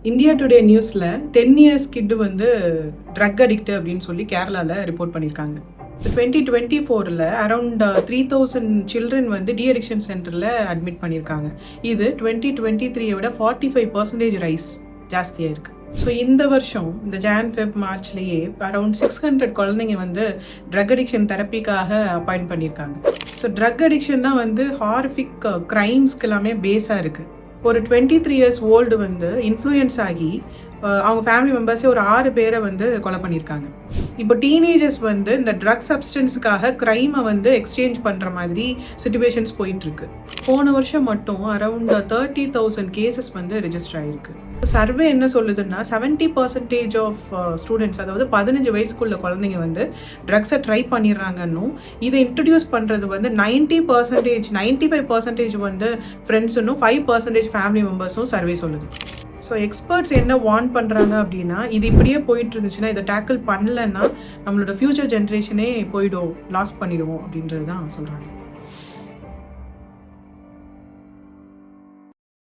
India today நியூஸில் 10 years கிட்டு வந்து drug addict அப்படின்னு சொல்லி கேரளாவில் ரிப்போர்ட் பண்ணியிருக்காங்க. 2024 அரௌண்ட் 3000 சில்ட்ரன் வந்து டி அடிக்ஷன் சென்டரில் அட்மிட் பண்ணியிருக்காங்க. இது 2023 விட 45% ரைஸ் ஜாஸ்தியாக இருக்குது. ஸோ இந்த வருஷம் இந்த ஃபெப் மார்ச்லேயே அரௌண்ட் 600 குழந்தைங்க வந்து ட்ரக் அடிக்ஷன் தெரப்பிக்காக அப்பாயிண்ட் பண்ணியிருக்காங்க. ஸோ ட்ரக் அடிக்ஷன் தான் வந்து ஹாரிஃபிக் க்ரைம்ஸ்க்கு எல்லாமே பேஸாக இருக்குது. ஒரு 23 இயர்ஸ் ஓல்டு வந்து இன்ஃப்ளூயன்ஸ் ஆகி அவங்க ஃபேமிலி மெம்பர்ஸே ஒரு 6 பேரை வந்து கொலை பண்ணியிருக்காங்க. இப்போ டீனேஜர்ஸ் வந்து இந்த ட்ரக் சப்ஸ்டன்ஸுக்காக க்ரைமை வந்து எக்ஸ்சேஞ்ச் பண்ணுற மாதிரி சிச்சுவேஷன்ஸ் போயிட்டுருக்கு. போன வருஷம் மட்டும் அரௌண்ட் 30,000 கேசஸ் வந்து ரெஜிஸ்டர் ஆகிருக்கு. சர்வே என்ன சொல்லுதுன்னா 70% ஆஃப் ஸ்டூடெண்ட்ஸ், அதாவது 15 வயசுக்குள்ள குழந்தைங்க வந்து ட்ரக்ஸை ட்ரை பண்ணிடுறாங்கன்னும், இதை இன்ட்ரடியூஸ் பண்ணுறது வந்து 95% வந்து ஃப்ரெண்ட்ஸுன்னும் 5% ஃபேமிலி மெம்பர்ஸும் சர்வே சொல்லுது. ஸோ எக்ஸ்பர்ட்ஸ் என்ன வார்ன் பண்ணுறாங்க அப்படின்னா, இது இப்படியே போயிட்டு இருந்துச்சுன்னா, இதை டேக்கிள் பண்ணலைன்னா நம்மளோட ஃப்யூச்சர் ஜென்ரேஷனே லாஸ் பண்ணிடுவோம் அப்படின்றது தான் சொல்கிறாங்க.